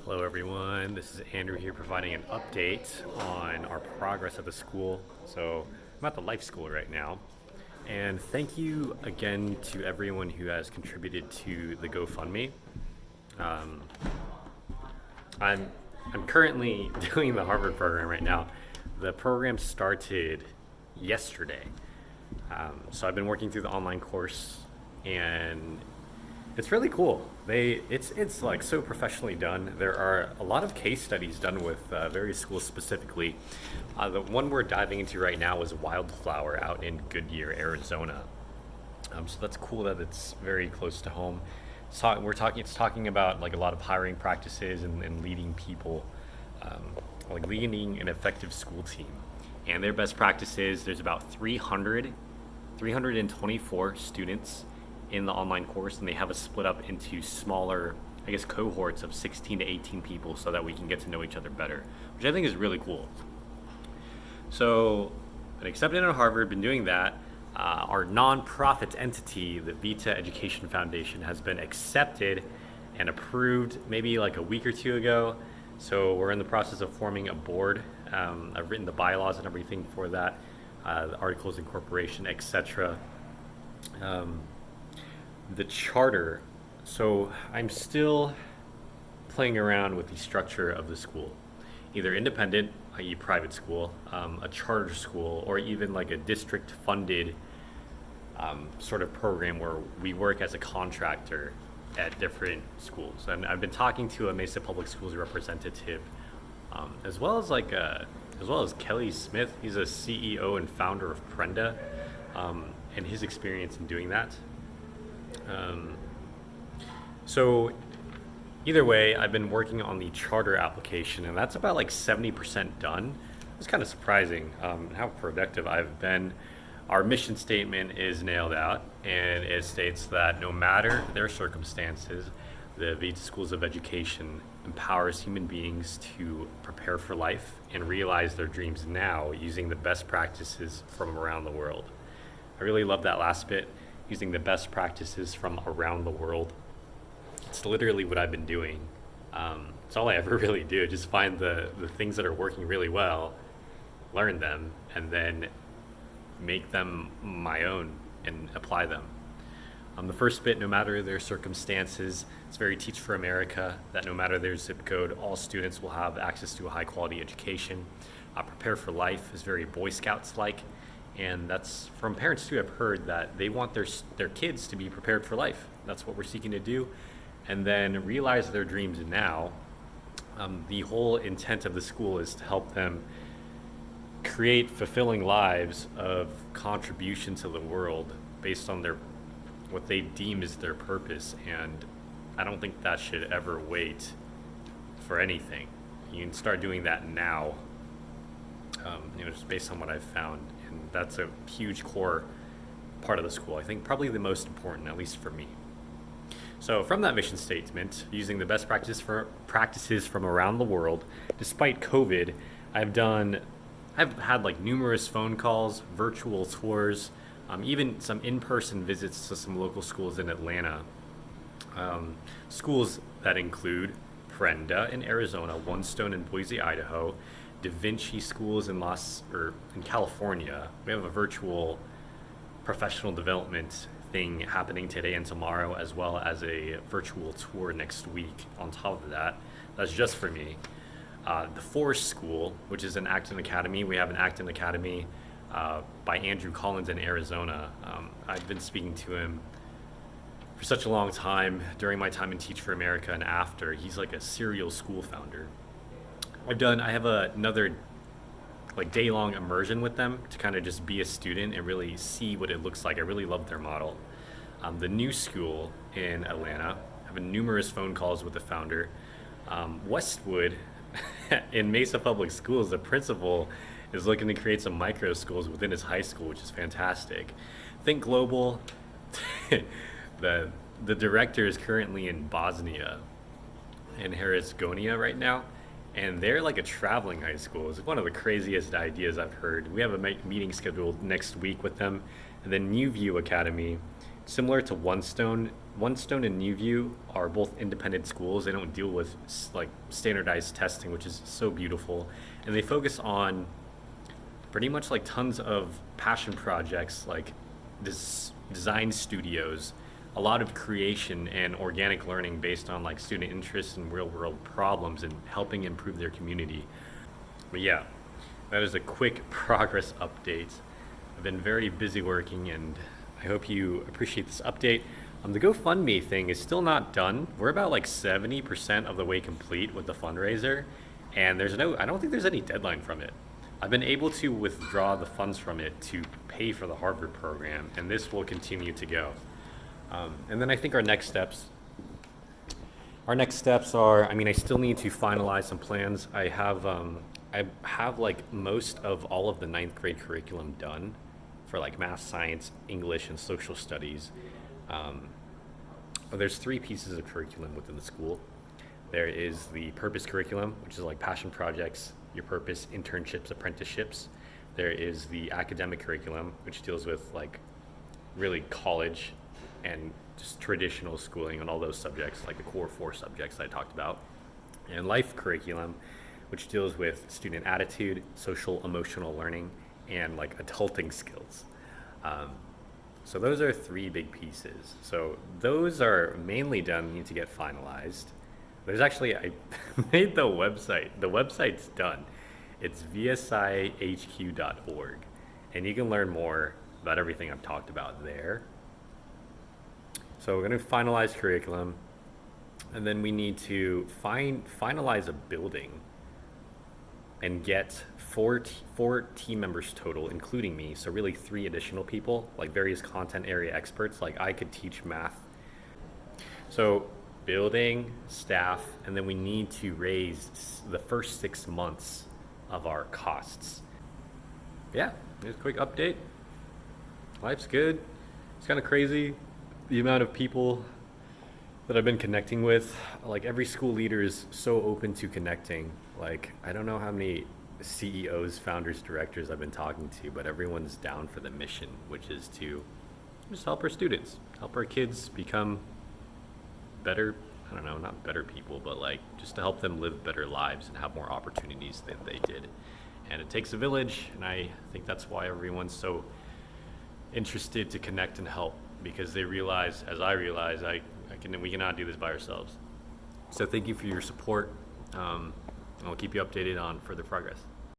Hello everyone, this is Andrew here providing an update on our progress at the school. So I'm at the Life School right now. And thank you again to everyone who has contributed to the GoFundMe. I'm I'm currently doing the Harvard program right now. The program started yesterday. So I've been working through the online course and it's really cool. It's like so professionally done. There are a lot of case studies done with various schools specifically. The one we're diving into right now is Wildflower out in Goodyear, Arizona. So that's cool that it's very close to home. It's talking about like a lot of hiring practices and leading people, um, like leading an effective school team. And their best practices. There's about 324 students in the online course, and they have us split up into smaller, I guess, cohorts of 16 to 18 people so that we can get to know each other better, which I think is really cool. So, been accepted at Harvard, been doing that. Our nonprofit entity, the Vita Education Foundation, has been accepted and approved maybe like a week or two ago. So we're in the process of forming a board. I've written the bylaws and everything for that, the articles of incorporation, etc. The charter. So I'm still playing around with the structure of the school, either independent, i.e., private school, a charter school, or even like a district funded sort of program where we work as a contractor at different schools. And I've been talking to a Mesa Public Schools representative, as well as Kelly Smith. He's a CEO and founder of Prenda, and his experience in doing that. So either way, I've been working on the charter application, and that's about like 70% done. It's kind of surprising how productive I've been. Our mission statement is nailed out, and it states that no matter their circumstances, the Vita Schools of Education empowers human beings to prepare for life and realize their dreams now using the best practices from around the world. I really love that last bit, using the best practices from around the world. It's literally what I've been doing. It's all I ever really do. Just find the things that are working really well, learn them, and then make them my own and apply them. The first bit, no matter their circumstances, it's very Teach for America, that no matter their zip code, all students will have access to a high quality education. Prepare for life is very Boy Scouts like, and that's from parents too. I've heard that they want their kids to be prepared for life. That's what we're seeking to do, and then realize their dreams now. The whole intent of the school is to help them create fulfilling lives of contribution to the world based on what they deem is their purpose. And I don't think that should ever wait for anything. You can start doing that now, just based on what I've found. And that's a huge core part of the school. I think probably the most important, at least for me. So from that mission statement, using the best practices from around the world, despite COVID, I've had like numerous phone calls, virtual tours, even some in-person visits to some local schools in Atlanta. Schools that include Prenda in Arizona, One Stone in Boise, Idaho, Da Vinci schools in California. We have a virtual professional development thing happening today and tomorrow, as well as a virtual tour next week on top of that. That's just for me. The Forest School, which is an Acton Academy. We have an Acton Academy by Andrew Collins in Arizona. I've been speaking to him for such a long time during my time in Teach for America and after. He's like a serial school founder. I have another like day-long immersion with them to kind of just be a student and really see what it looks like. I really love their model. The New School in Atlanta, I have numerous phone calls with the founder. Westwood in Mesa Public Schools, the principal is looking to create some micro schools within his high school, which is fantastic. Think Global, the director is currently in Bosnia and Herzegovina right now, and they're like a traveling high school. It's one of the craziest ideas I've heard. We have a meeting scheduled next week with them. And then New View Academy similar to One Stone and New View are both independent schools. They don't deal with like standardized testing, which is so beautiful, and they focus on pretty much like tons of passion projects, like design studios, a lot of creation and organic learning based on like student interests and real world problems and helping improve their community. But yeah, that is a quick progress update. I've been very busy working, and I hope you appreciate this update. The GoFundMe thing is still not done. We're about like 70% of the way complete with the fundraiser, and I don't think there's any deadline from it. I've been able to withdraw the funds from it to pay for the Harvard program, and this will continue to go. And then I think our next steps are, I mean, I still need to finalize some plans. I have like most of all of the ninth grade curriculum done for like math, science, English, and social studies. There's three pieces of curriculum within the school. There is the purpose curriculum, which is like passion projects, your purpose, internships, apprenticeships. There is the academic curriculum, which deals with like really college and just traditional schooling on all those subjects, like the core four subjects I talked about. And life curriculum, which deals with student attitude, social emotional learning, and like adulting skills. So those are three big pieces. So those are mainly done, need to get finalized. There's actually, I made the website. The website's done. It's vsihq.org. And you can learn more about everything I've talked about there. So we're going to finalize curriculum. And then we need to finalize a building and get four team members total, including me. So really 3 additional people, like various content area experts. Like I could teach math. So building, staff, and then we need to raise the first 6 months of our costs. Yeah, here's a quick update. Life's good. It's kind of crazy, the amount of people that I've been connecting with. Like every school leader is so open to connecting. Like I don't know how many CEOs, founders, directors I've been talking to, but everyone's down for the mission, which is to just help our students, help our kids become better, I don't know, not better people, but like just to help them live better lives and have more opportunities than they did. And it takes a village, and I think that's why everyone's so interested to connect and help, because they realize, as I realize, we cannot do this by ourselves. So thank you for your support. I'll keep you updated on further progress.